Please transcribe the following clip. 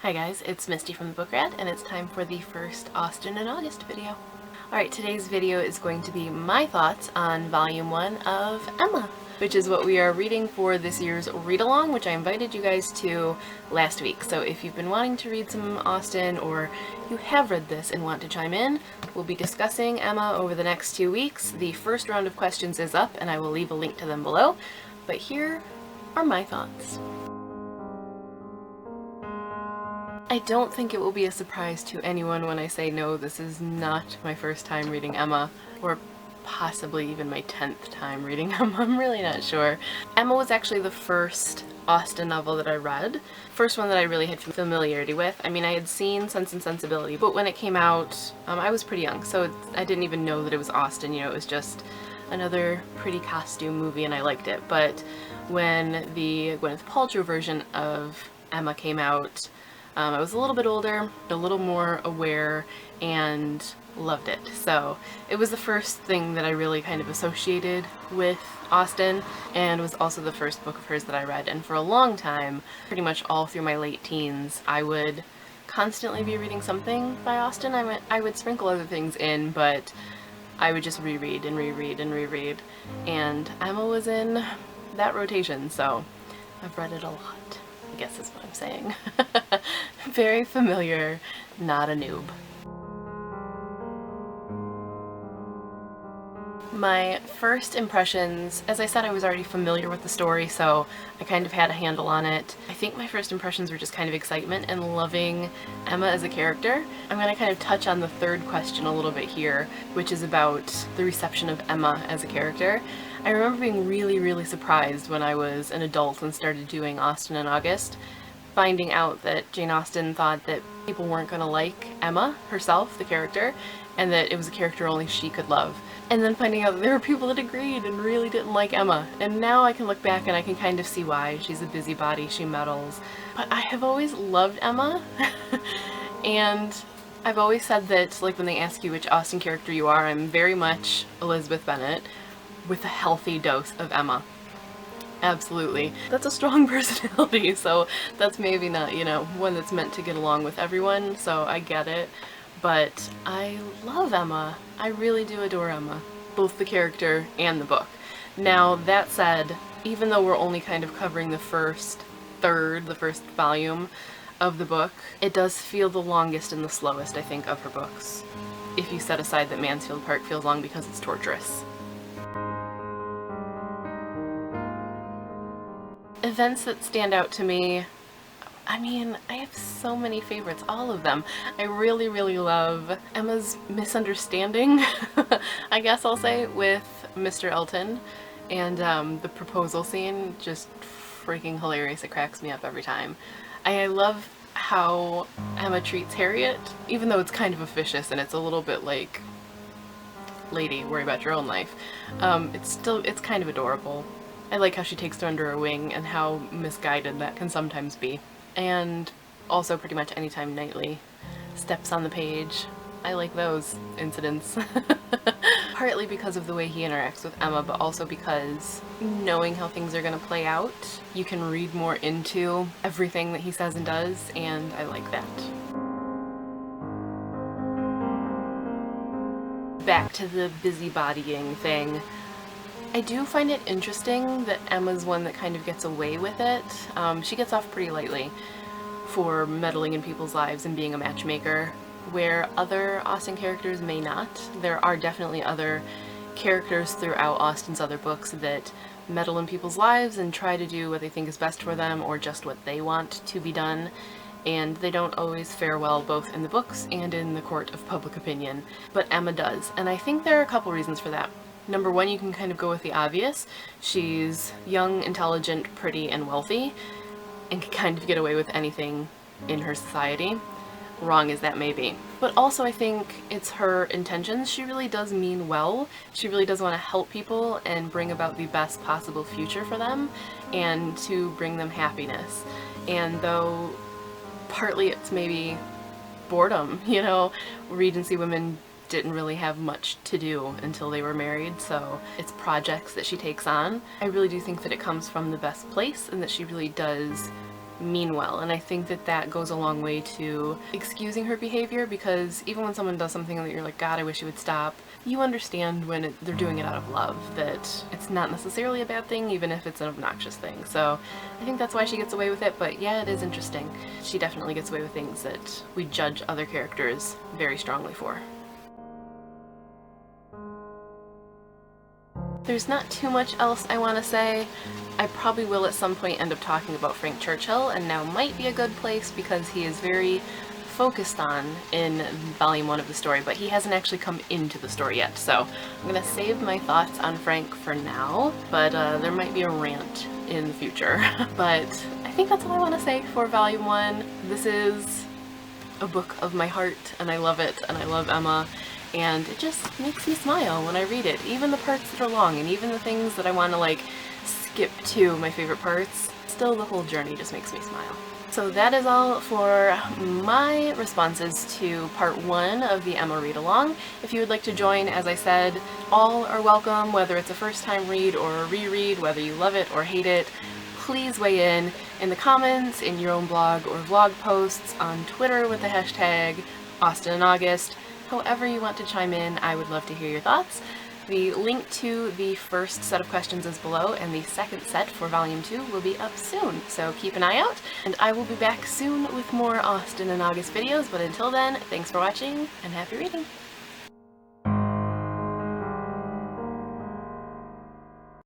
Hi guys, it's Misty from the Book Rat, and it's time for the first Austen in August video. Alright, today's video is going to be my thoughts on Volume 1 of Emma, which is what we are reading for this year's read-along, which I invited you guys to last week. So if you've been wanting to read some Austen, or you have read this and want to chime in, we'll be discussing Emma over the next 2 weeks. The first round of questions is up, and I will leave a link to them below, but here are my thoughts. I don't think it will be a surprise to anyone when I say no, this is not my first time reading Emma, or possibly even my 10th time reading Emma, I'm really not sure. Emma was actually the first Austen novel that I read, first one that I really had familiarity with. I mean, I had seen Sense and Sensibility, but when it came out, I was pretty young, so I didn't even know that it was Austen, you know, it was just another pretty costume movie and I liked it. But when the Gwyneth Paltrow version of Emma came out, I was a little bit older, a little more aware, and loved it. So it was the first thing that I really kind of associated with Austen, and was also the first book of hers that I read. And for a long time, pretty much all through my late teens, I would constantly be reading something by Austen. I would sprinkle other things in, but I would just reread and reread and reread. And Emma was in that rotation, so I've read it a lot, I guess is what I'm saying. Very familiar, not a noob. My first impressions, as I said, I was already familiar with the story, so I kind of had a handle on it. I think my first impressions were just kind of excitement and loving Emma as a character. I'm going to kind of touch on the third question a little bit here, which is about the reception of Emma as a character. I remember being really surprised when I was an adult and started doing Austen in August, finding out that Jane Austen thought that people weren't going to like Emma herself, the character, and that it was a character only she could love. And then finding out that there were people that agreed and really didn't like Emma. And now I can look back and I can kind of see why. She's a busybody, she meddles. But I have always loved Emma. And I've always said that, like, when they ask you which Austen character you are, I'm very much Elizabeth Bennet with a healthy dose of Emma. Absolutely. That's a strong personality, so that's maybe not, you know, one that's meant to get along with everyone, so I get it. But I love Emma. I really do adore Emma, both the character and the book. Now, that said, even though we're only kind of covering the first third, the first volume of the book, it does feel the longest and the slowest, I think, of her books, if you set aside that Mansfield Park feels long because it's torturous. Events that stand out to me, I mean, I have so many favorites, all of them. I really love Emma's misunderstanding, I guess I'll say, with Mr. Elton, and the proposal scene, just freaking hilarious. It cracks me up every time. I love how Emma treats Harriet, even though it's kind of officious and it's a little bit like, lady, worry about your own life. It's kind of adorable. I like how she takes her under her wing and how misguided that can sometimes be. And also pretty much anytime Knightley steps on the page, I like those incidents. Partly because of the way he interacts with Emma, but also because knowing how things are going to play out, you can read more into everything that he says and does, and I like that. Back to the busybodying thing. I do find it interesting that Emma's one that kind of gets away with it. She gets off pretty lightly for meddling in people's lives and being a matchmaker, where other Austen characters may not. There are definitely other characters throughout Austen's other books that meddle in people's lives and try to do what they think is best for them, or just what they want to be done, and they don't always fare well both in the books and in the court of public opinion. But Emma does, and I think there are a couple reasons for that. Number one, you can kind of go with the obvious. She's young, intelligent, pretty, and wealthy, and can kind of get away with anything in her society, wrong as that may be. But also I think it's her intentions. She really does mean well. She really does want to help people and bring about the best possible future for them, and to bring them happiness. And though partly it's maybe boredom, you know, Regency women didn't really have much to do until they were married, so it's projects that she takes on. I really do think that it comes from the best place, and that she really does mean well, and I think that that goes a long way to excusing her behavior, because even when someone does something that you're like, God, I wish it would stop, you understand when they're doing it out of love, that it's not necessarily a bad thing, even if it's an obnoxious thing. So I think that's why she gets away with it, but yeah, it is interesting. She definitely gets away with things that we judge other characters very strongly for. There's not too much else I want to say. I probably will at some point end up talking about Frank Churchill, and now might be a good place because he is very focused on in volume 1 of the story, but he hasn't actually come into the story yet, so I'm gonna save my thoughts on Frank for now, but there might be a rant in the future. But I think that's all I want to say for volume 1. This is a book of my heart, and I love it, and I love Emma. And it just makes me smile when I read it, even the parts that are long, and even the things that I want to like skip to my favorite parts. Still, the whole journey just makes me smile. So that is all for my responses to part 1 of the Emma read-along. If you would like to join, as I said, all are welcome, whether it's a first-time read or a reread, whether you love it or hate it. Please weigh in the comments, in your own blog or vlog posts, on Twitter with the hashtag AustenInAugust. However you want to chime in, I would love to hear your thoughts. The link to the first set of questions is below, and the second set for volume 2 will be up soon, so keep an eye out, and I will be back soon with more Austen and August videos, but until then, thanks for watching, and happy reading!